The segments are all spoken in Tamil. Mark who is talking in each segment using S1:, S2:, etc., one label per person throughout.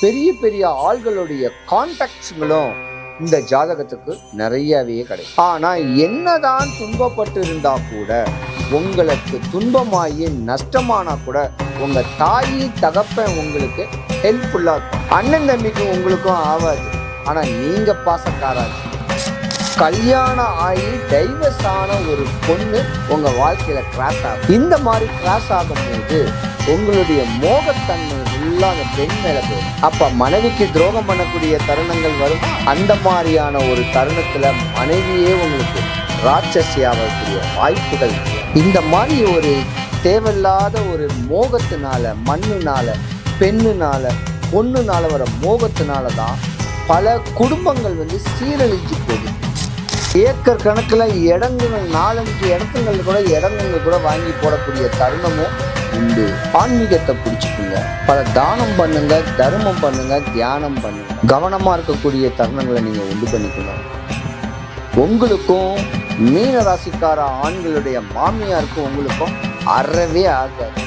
S1: பெரிய பெரிய ஆள்களுடைய கான்டாக்ட்ஸ்களும் இந்த ஜாதகத்துக்கு நிறையவே கிடைக்கும். ஆனா என்னதான் துன்பப்பட்டு இருந்தா கூட, உங்களுக்கு துன்பமாகி நஷ்டமானா கூட உங்க தாயி தகப்பன் உங்களுக்கு ஹெல்ப்ஃபுல்லா இருக்கும். அண்ணன் தம்பிக்கு உங்களுக்கும் ஆகாது, ஆனா நீங்க பாசக்காராது. கல்யாணம் ஆகி டைவர்ஸ் ஆன ஒரு பொண்ணு உங்க வாழ்க்கையில கிராஸ் ஆகும். இந்த மாதிரி கிராஸ் ஆகும்போது உங்களுடைய மோகத்தன்மை ஃபுல்லா அந்த பெண் மேல போயிடும். அப்ப மனைவிக்கு துரோகம் பண்ணக்கூடிய தருணங்கள் வரும். அந்த மாதிரியான ஒரு தருணத்துல மனைவியே உங்களுக்கு ராட்சசியாகக்கூடிய வாய்ப்புகள். இந்த மாதிரி ஒரு தேவையில்லாத ஒரு மோகத்தினால, மண்ணுனால, பெண்ணுனால, பொண்ணுனால வர மோகத்தினால தான் பல குடும்பங்கள் சீரழிஞ்சு போகுது. ஏக்கர் கணக்கில் இடங்கள் 4-5 இடத்துங்கள் கூட இடங்கள் கூட வாங்கி போடக்கூடிய தருணமும் உண்டு. ஆன்மீகத்தை பிடிச்சிக்குங்க, பல தானம் பண்ணுங்க, தர்மம் பண்ணுங்க, தியானம் பண்ணுங்க. கவனமா இருக்கக்கூடிய தருணங்களை நீங்க உண்டு பண்ணிக்கணும். உங்களுக்கும் மீன ராசிக்கார ஆண்களுடைய மாமியாருக்கும் உங்களுக்கும் அறவே ஆகாது.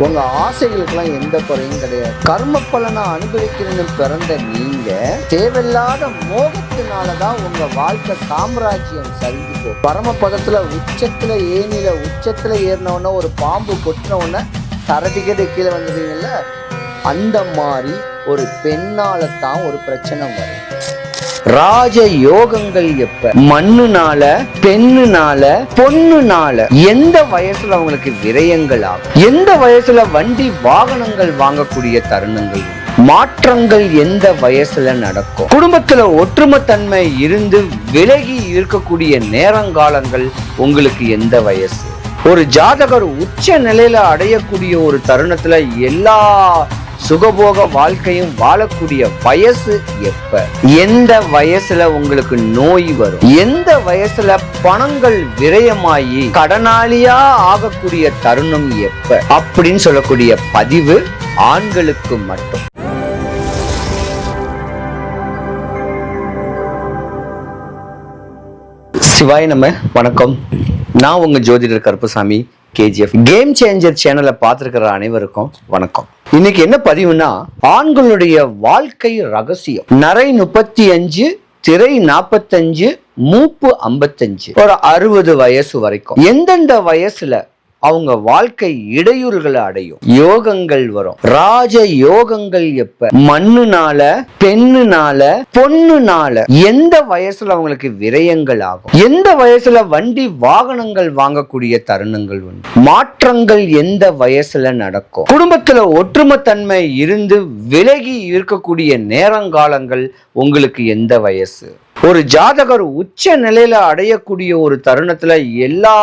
S1: உங்க ஆசைகளுக்கெல்லாம் எந்த குறையும் கிடையாது. கர்ம பலனை அனுபவிக்கணும்னு பிறந்த நீங்க தேவையில்லாத மோகத்தினாலதான் உங்க வாழ்க்கை சாம்ராஜ்யம் சரிஞ்சு போகும். பரமபதத்துல உச்சத்துல ஏறினவுடனே ஒரு பாம்பு கொட்டினவுடனே தரட்டிக்கிட்டு கீழே வந்துடுவீங்கல்ல, அந்த மாதிரி ஒரு பெண்ணால தான் ஒரு பிரச்சனை வரும். ராஜ யோகங்கள் எப்ப மண்ணுனால, பெண்ணுனால, பொண்ணுனால எந்த வயசுல அவங்களுக்கு விரயங்கள் ஆகும், எந்த வயசுல வண்டி வாகனங்கள் வாங்கக்கூடிய தருணங்கள், மாற்றங்கள் எந்த வயசுல நடக்கும், குடும்பத்துல ஒற்றுமைத்தன்மை இருந்து விலகி இருக்கக்கூடிய நேரங்காலங்கள் உங்களுக்கு எந்த வயசு, ஒரு ஜாதகர் உச்ச நிலையில அடையக்கூடிய ஒரு தருணத்துல எல்லா சுகபோக வாழ்க்கையும் வாழக்கூடிய வயசு எப்ப, எந்த வயசுல உங்களுக்கு நோய் வரும், எந்த வயசுல பணங்கள் விரயமாயி கடனாளியா ஆகக்கூடிய தருணம் எப்ப அப்படின்னு சொல்லக்கூடிய பதிவு ஆண்களுக்கு மட்டும். சிவாய் நம்ம வணக்கம். நான் உங்க ஜோதிடர் கருப்புசாமி, KGF கேம் சேஞ்சர் சேனலை பார்த்திருக்கிற அனைவருக்கும் வணக்கம். இன்னைக்கு என்ன பதிவுனா, ஆண்களுடைய வாழ்க்கை ரகசியம். நரை 35, திரை 45, மூப்பு 55, ஒரு 60 வயசு வரைக்கும் எந்தெந்த வயசுல அவங்க வாழ்க்கை இடையூறுகளை அடையும், யோகங்கள் வரும். ராஜ யோகங்கள் எப்ப மண்ணுனால, பெண்ணுனால, பொண்ணுனால எந்த வயசுல அவங்களுக்கு விரயங்கள் ஆகும், எந்த வயசுல வண்டி வாகனங்கள் வாங்கக்கூடிய தருணங்கள் உண்டு, மாற்றங்கள் எந்த வயசுல நடக்கும், குடும்பத்துல ஒற்றுமைத்தன்மை இருந்து விலகி இருக்கக்கூடிய நேரங்காலங்கள் உங்களுக்கு எந்த வயசு, ஒரு ஜாதகர் உச்ச நிலையில அடையக்கூடிய ஒரு தருணத்துல எல்லா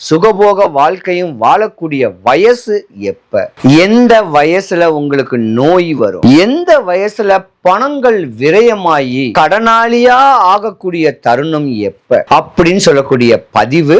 S1: சுகபோக வாழ்க்கையும் வாழக்கூடிய வயசு எப்ப, எந்த வயசுல உங்களுக்கு நோய் வரும், எந்த வயசுல பணங்கள் விரயமாயி கடனாளியா ஆகக்கூடிய தருணம் எப்ப அப்படின்னு சொல்லக்கூடிய பதிவு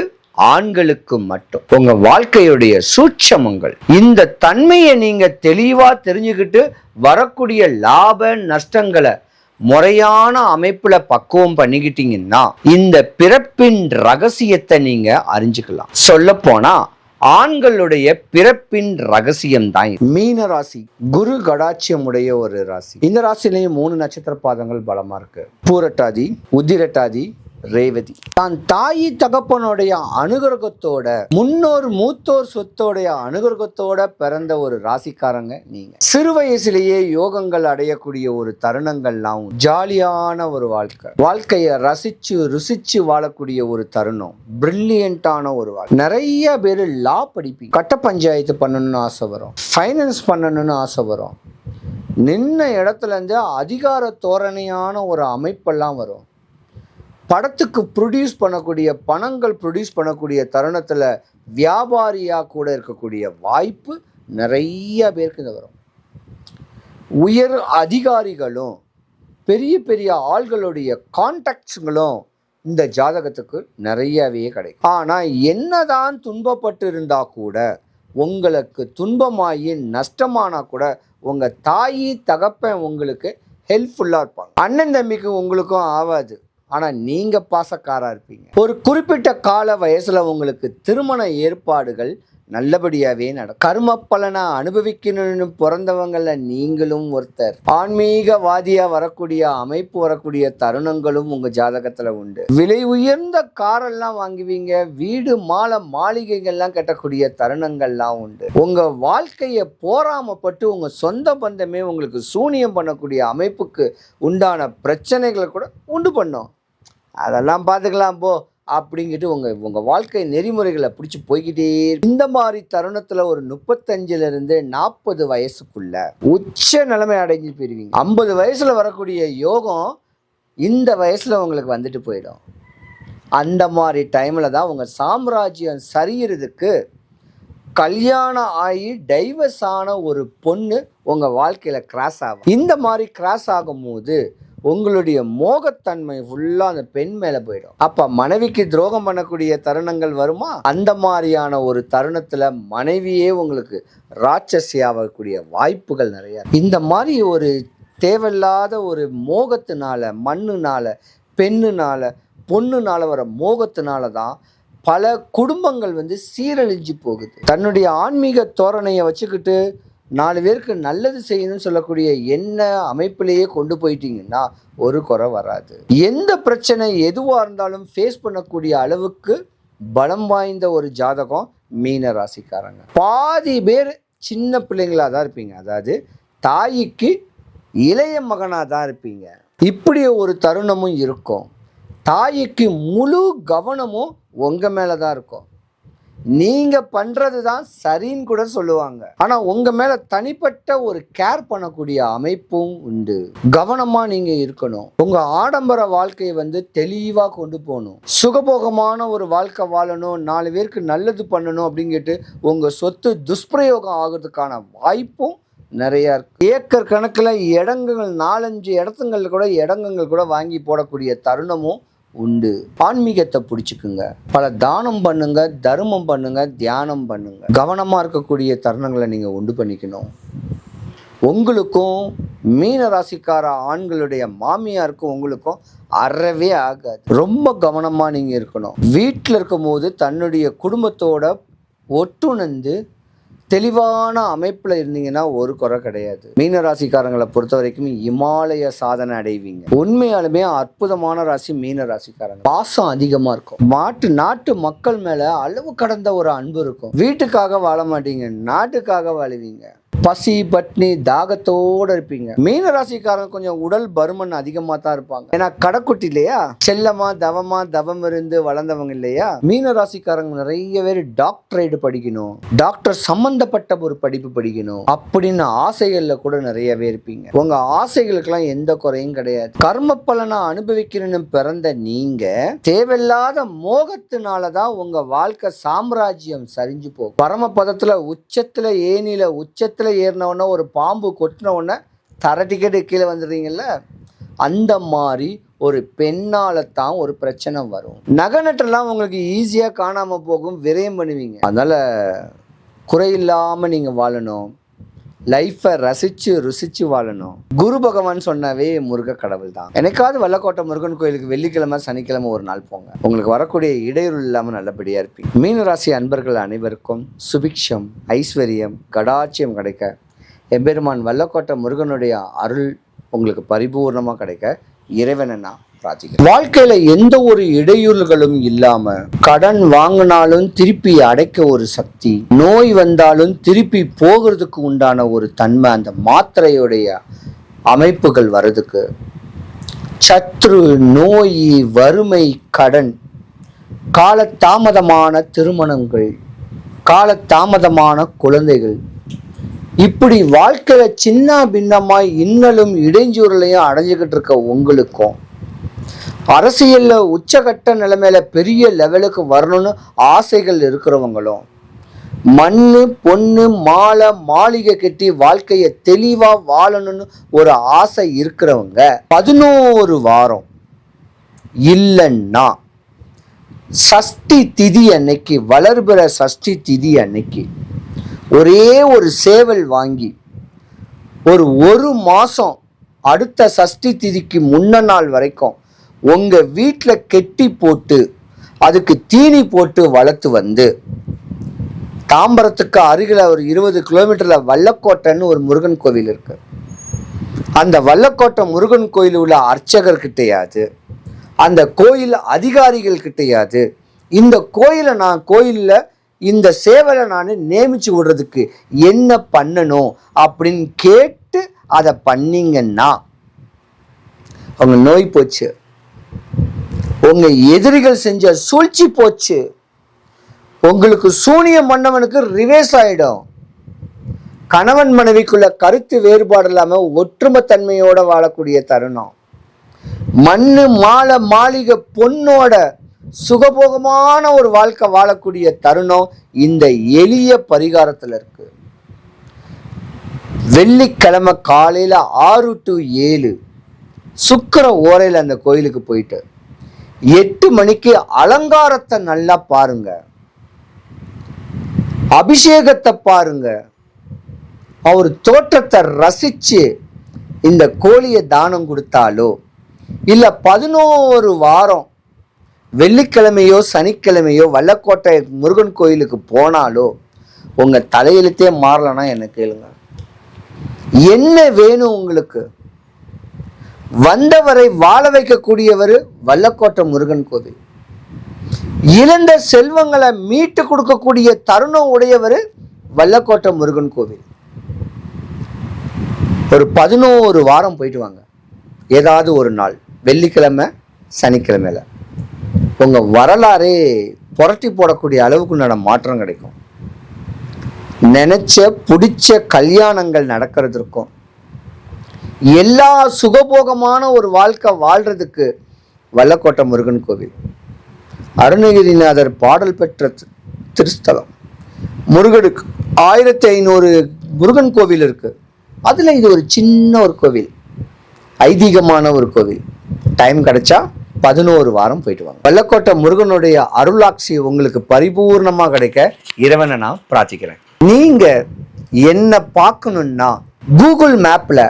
S1: ஆண்களுக்கு மட்டும். உங்க வாழ்க்கையுடைய சூட்சமங்கள், இந்த தன்மையை நீங்க தெளிவா தெரிஞ்சுக்கிட்டு வரக்கூடிய லாப நஷ்டங்களை முறையான அமைப்புல பக்குவம் பண்ணிக்கிட்டீங்கன்னா இந்த பிறப்பின் ரகசியத்தை நீங்க அறிஞ்சுக்கலாம். சொல்ல போனா ஆண்களுடைய பிறப்பின் ரகசியம் தான் மீன ராசி. குரு கடாட்சியம் உடைய ஒரு ராசி. இந்த ராசிலையும் 3 நட்சத்திர பாதங்கள் பலமா இருக்கு. பூரட்டாதி, உத்திரட்டாதி, ரேவதி. தான் தாயி தகப்பனுடைய அனுகிரகத்தோட, முன்னோர் மூத்தோர் சொத்தோடைய அனுகிரகத்தோட பிறந்த ஒரு ராசிக்காரங்க நீங்க. சிறு வயசுலேயே யோகங்கள் அடையக்கூடிய ஒரு தருணங்கள்லாம், ஜாலியான ஒரு வாழ்க்கையை ரசிச்சு ருசிச்சு வாழக்கூடிய ஒரு தருணம், பிரில்லியண்டான ஒரு வாழ்க்கை. நிறைய பேர் லா படிப்பீங்க, கட்ட பஞ்சாயத்து பண்ணணும்னு ஆசை வரும், ஃபைனான்ஸ் பண்ணணும்னு ஆசை வரும், நின்ன இடத்துல இருந்து அதிகார தோரணையான ஒரு அமைப்பெல்லாம் வரும். படத்துக்கு ப்ரொடியூஸ் பண்ணக்கூடிய, பணங்கள் ப்ரொடியூஸ் பண்ணக்கூடிய தருணத்தில் வியாபாரியாக கூட இருக்கக்கூடிய வாய்ப்பு நிறைய பேருக்கு வரும். உயர் அதிகாரிகளும் பெரிய பெரிய ஆள்களுடைய கான்டாக்ட்ஸுங்களும் இந்த ஜாதகத்துக்கு நிறையவே கிடைக்கும். ஆனால் என்னதான் துன்பப்பட்டு இருந்தால் கூட, உங்களுக்கு துன்பமாகி நஷ்டமானா கூட உங்கள் தாயி தகப்பன் உங்களுக்கு ஹெல்ப்ஃபுல்லாக இருப்பாங்க. அண்ணன் தம்பிக்கு உங்களுக்கும் ஆகாது, ஆனால் நீங்கள் பாசக்காராக இருப்பீங்க. ஒரு குறிப்பிட்ட கால வயசில் உங்களுக்கு திருமண ஏற்பாடுகள் நல்லபடியாவே நடக்கும். கர்ம பலனை அனுபவிக்கணும்னு பிறந்தவங்கள நீங்களும் ஒருத்தர். ஆன்மீகவாதியா வரக்கூடிய அமைப்பு வரக்கூடிய தருணங்களும் உங்க ஜாதகத்துல உண்டு. விலை உயர்ந்த காரெல்லாம் வாங்குவீங்க, வீடு மாளிகைகள்லாம் கட்டக்கூடிய தருணங்கள்லாம் உண்டு. உங்க வாழ்க்கைய போராமப்பட்டு உங்க சொந்த பந்தமே உங்களுக்கு சூனியம் பண்ணக்கூடிய அமைப்புக்கு உண்டான பிரச்சனைகளை கூட உண்டு பண்ணும். அதெல்லாம் பார்த்துக்கலாம் போ அப்படிங்கிட்டு உங்க வாழ்க்கை நெறிமுறைகளை பிடிச்சி போய்கிட்டே. இந்த மாதிரி தருணத்துல ஒரு 35 40 வயசுக்குள்ள உச்ச நிலைமை அடைஞ்சு போயிருவீங்க. 50 வயசுல வரக்கூடிய யோகம் இந்த வயசுல உங்களுக்கு வந்துட்டு போயிடும். அந்த மாதிரி டைம்ல தான் உங்க சாம்ராஜ்யம் சரியிறதுக்கு கல்யாணம் ஆகி டைவர்ஸ் ஆன ஒரு பொண்ணு உங்க வாழ்க்கையில கிராஸ் ஆகும். இந்த மாதிரி கிராஸ் ஆகும்போது உங்களுடைய மோகத்தன்மை ஃபுல்லா அந்த பெண் மேல போயிடும். அப்ப மனைவிக்கு துரோகம் பண்ணக்கூடிய தருணங்கள் வருமா? அந்த மாதிரியான ஒரு தருணத்துல மனைவியே உங்களுக்கு ராட்சசியாகக்கூடிய வாய்ப்புகள் நிறைய. இந்த மாதிரி ஒரு தேவையில்லாத ஒரு மோகத்தினால, மண்ணுனால, பெண்ணுனால, பொண்ணுனால வர மோகத்தினால தான் பல குடும்பங்கள் சீரழிஞ்சு போகுது. தன்னுடைய ஆன்மீக தோரணையை வச்சுக்கிட்டு 4 பேருக்கு நல்லது செய்யணும்னு சொல்லக்கூடிய என்ன அமைப்பிலேயே கொண்டு போயிட்டீங்கன்னா ஒரு குறை வராது. எந்த பிரச்சனை எதுவாக இருந்தாலும் ஃபேஸ் பண்ணக்கூடிய அளவுக்கு பலம் வாய்ந்த ஒரு ஜாதகம் மீன ராசிக்காரங்க. பாதி பேர் சின்ன பிள்ளைங்களாக தான் இருப்பீங்க, அதாவது தாய்க்கு இளைய மகனாக தான் இருப்பீங்க. இப்படி ஒரு தருணமும் இருக்கும். தாய்க்கு முழு கவனமும் உங்கள் மேலே தான் இருக்கும். நீங்க பண்றது தான் சரின்னு கூட சொல்லுவாங்க. ஆனா உங்க மேல தனிப்பட்ட ஒரு கேர் பண்ணக்கூடிய அமைப்பும் உண்டு. கவனமா நீங்க இருக்கணும். உங்க ஆடம்பர வாழ்க்கையை தெளிவா கொண்டு போகணும். சுகபோகமான ஒரு வாழ்க்கை வாழணும், 4 பேருக்கு நல்லது பண்ணணும் அப்படிங்கிட்டு உங்க சொத்து துஷ்பிரயோகம் ஆகிறதுக்கான வாய்ப்பும் நிறைய இருக்கு. ஏக்கர் கணக்கில் இடங்கள் 4-5 இடங்கள் கூட வாங்கி போடக்கூடிய தருணமும் உண்டு. ஆன்மீகத்தை பிடிச்சிக்குங்க, பல தானம் பண்ணுங்க, தர்மம் பண்ணுங்க, தியானம் பண்ணுங்க. கவனமா இருக்கக்கூடிய தருணங்களை நீங்க உண்டு பண்ணிக்கணும். உங்களுக்கும் மீன ராசிக்கார ஆண்களுடைய மாமியாருக்கும் உங்களுக்கும் அறவே ஆகாது. ரொம்ப கவனமா நீங்க இருக்கணும். வீட்டில் இருக்கும் போது தன்னுடைய குடும்பத்தோட ஒட்டுணர்ந்து தெளிவான அமைப்புல இருந்தீங்கன்னா ஒரு குறை கிடையாது. மீனராசிக்காரங்களை பொறுத்த வரைக்கும் இமாலய சாதனை அடைவீங்க. உண்மையாலுமே அற்புதமான ராசி மீன ராசிக்காரங்க. பாசம் அதிகமா இருக்கும். நாட்டு மக்கள் மேல அளவு கடந்த ஒரு அன்பு இருக்கும். வீட்டுக்காக வாழ மாட்டீங்க, நாட்டுக்காக வாழுவீங்க. பசி பட்னி தாகத்தோடு இருப்பீங்க. மீன ராசிக்காரங்க கொஞ்சம் உடல் பருமன் அதிகமா தான் இருப்பாங்க. ஏன்னா கடைக்குட்டி இல்லையா, செல்லமா தவம் இருந்து வளர்ந்தவங்க இல்லையா. மீன ராசிக்காரங்க நிறைய பேர் டாக்டரேட் படிக்கணும், டாக்டர் சம்பந்தப்பட்ட ஒரு படிப்பு படிக்கணும் அப்படின்னு ஆசைகள்ல கூட நிறையவே இருப்பீங்க. உங்க ஆசைகளுக்கெல்லாம் எந்த குறையும் கிடையாது. கர்ம பலனை அனுபவிக்கணும்னு பிறந்த நீங்க தேவையில்லாத மோகத்தினாலதான் உங்க வாழ்க்கை சாம்ராஜ்யம் சரிஞ்சு போகும். பரமபதத்துல உச்சத்துல உச்சத்துல ஏறினவொன்னே ஒரு பாம்பு கொட்டினவொன்னே தர டிக்கெட்டு கீழே வந்துடுறீங்கல்ல, அந்த மாதிரி ஒரு பெண்ணால தான் ஒரு பிரச்சனை வரும். நகநட்டெல்லாம் உங்களுக்கு ஈஸியாக காணாமல் போகும், விரயம் பண்ணுவீங்க. அதனால குறையில்லாமல் நீங்கள் வாழணும், லைஃப்பை ருசிச்சு வாழணும். குரு பகவான் சொன்னாவே முருக கடவுள் தான். எனக்காவது வல்லக்கோட்டை முருகன் கோயிலுக்கு வெள்ளிக்கிழமை சனிக்கிழமை ஒரு நாள் போங்க. உங்களுக்கு வரக்கூடிய இடையூறு இல்லாமல் நல்லபடியாக இருப்பீங்க. மீனராசி அன்பர்கள் அனைவருக்கும் சுபிக்ஷம், ஐஸ்வர்யம், கடாட்சியம் கிடைக்க எம்பெருமான் வல்லக்கோட்டை முருகனுடைய அருள் உங்களுக்கு பரிபூர்ணமாக கிடைக்க இறைவனை நான் பிரார்த்திக்கிறேன். வாழ்க்கையில எந்த ஒரு இடையூறுகளும் இல்லாம கடன் வாங்கினாலும் திருப்பி அடைக்க ஒரு சக்தி, நோய் வந்தாலும் திருப்பி போகிறதுக்கு உண்டான ஒரு தன்மை அந்த மாத்திரையுடைய அமைப்புகள் வர்றதுக்கு, சத்ரு, நோய், வறுமை, கடன், காலதாமதமான திருமணங்கள், காலதாமதமான குழந்தைகள், இப்படி வாழ்க்கையில சின்ன பின்னமாய் இன்னலும் இடைஞ்சூரலையும் அடைஞ்சுக்கிட்டு இருக்க உங்களுக்கும், அரசியல்ல உச்சகட்ட நிலைமையில பெரிய லெவலுக்கு வரணும்னு ஆசைகள் இருக்கிறவங்களும், மண்ணு பொண்ணு மாளிகை கட்டி வாழ்க்கைய தெளிவா வாழணும்னு ஒரு ஆசை இருக்கிறவங்க 11 வாரம் இல்லைன்னா சஷ்டி திதி அன்னைக்கு, வளர்பிற சஷ்டி திதி அன்னைக்கு ஒரே ஒரு சேவல் வாங்கி ஒரு மாசம் அடுத்த சஷ்டி திதிக்கு முன்ன நாள் வரைக்கும் உங்க வீட்டில் கெட்டி போட்டு அதுக்கு தீனி போட்டு வளர்த்து வந்து தாம்பரத்துக்கு அருகில் ஒரு 20 கிலோமீட்டர்ல வல்லக்கோட்டைன்னு ஒரு முருகன் கோவில் இருக்கு. அந்த வல்லக்கோட்டை முருகன் கோயில் உள்ள அர்ச்சகர் கிட்டையாது, அந்த கோயில் அதிகாரிகள் கிட்டையாது, இந்த கோயிலில் இந்த சேவலை நான் நியமிச்சு விடுறதுக்கு என்ன பண்ணணும் அப்படின்னு கேட்டு அதை பண்ணீங்கன்னா உங்க நோய் போச்சு, உங்க எதிரிகள் செஞ்ச சூழ்ச்சி போச்சு, உங்களுக்கு சூனியம் பண்ணவனுக்கு ரிவேஸ் ஆயிடும். கணவன் மனைவிக்குள்ள கருத்து வேறுபாடு இல்லாம ஒற்றுமை தன்மையோட வாழக்கூடிய தருணம், மண்ணு மாலை மாளிகை பொண்ணோட சுகபோகமான ஒரு வாழ்க்கை வாழக்கூடிய தருணம் இந்த எளிய பரிகாரத்துல இருக்கு. வெள்ளிக்கிழமை காலையில 6 to 7 சுக்கிர ஓரையில் அந்த கோயிலுக்கு போயிட்டு 8 மணிக்கு அலங்காரத்தை நல்லா பாருங்க, அபிஷேகத்தை பாருங்க, அவர் தோற்றத்தை ரசிச்சு இந்த கோழியை தானம் கொடுத்தாலோ இல்ல 11 வாரம் வெள்ளிக்கிழமையோ சனிக்கிழமையோ வல்லக்கோட்டை முருகன் கோயிலுக்கு போனாலோ உங்க தலையெழுத்தே மாறலன்னா என்ன கேளுங்க. என்ன வேணும் உங்களுக்கு? வந்தவரை வாழ வைக்கக்கூடியவர் வல்லக்கோட்டை முருகன் கோவில். இழந்த செல்வங்களை மீட்டு கொடுக்கக்கூடிய தருணம் உடையவர் வல்லக்கோட்டை முருகன் கோவில். ஒரு 11 வாரம் போயிட்டு வாங்க, ஏதாவது ஒரு நாள் வெள்ளிக்கிழமை சனிக்கிழமையில உங்க வரலாறே புரட்டி போடக்கூடிய அளவுக்கு மாற்றம் கிடைக்கும். நினைச்ச பிடிச்ச கல்யாணங்கள் நடக்கிறதுக்கும் எல்லா சுகபோகமான ஒரு வாழ்க்கை வாழ்றதுக்கு வல்லக்கோட்டை முருகன் கோவில். அருணகிரிநாதர் பாடல் பெற்ற திருஸ்தலம். முருகனுக்கு 1500 முருகன் கோவில் இருக்கு. அதுல இது ஒரு சின்ன ஒரு கோவில், ஐதீகமான ஒரு கோவில். டைம் கிடைச்சா 11 வாரம் போயிட்டு வாங்க. வல்லக்கோட்டை முருகனுடைய அருளாட்சி உங்களுக்கு பரிபூர்ணமா கிடைக்க இறைவனை நான் பிரார்த்திக்கிறேன். நீங்க என்ன பார்க்கணும்னா கூகுள் மேப்ல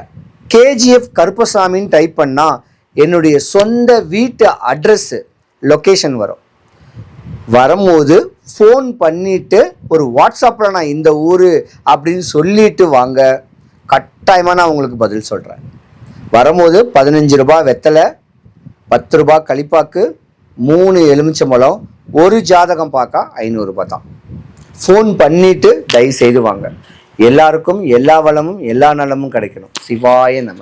S1: KGF கருப்பசாமின்னு டைப் பண்ணா என்னுடைய சொந்த வீட்டு அட்ரஸ் லொகேஷன் வரும். வரும்போது ஃபோன் பண்ணிட்டு ஒரு வாட்ஸ்அப்ல நான் இந்த ஊரு அப்படின்னு சொல்லிட்டு வாங்க, கட்டாயமா நான் உங்களுக்கு பதில் சொல்றேன். வரும்போது 15 ரூபாய் வெத்தலை, 10 ரூபாய் களிப்பாக்கு, 3 எலுமிச்சம்பழம், ஒரு ஜாதகம் பார்க்க 500 ரூபாய் தான். ஃபோன் பண்ணிட்டு தயவு செய்து வாங்க. எல்லாருக்கும் எல்லா வளமும் எல்லா நலமும் கிடைக்கணும். சிவாய நம.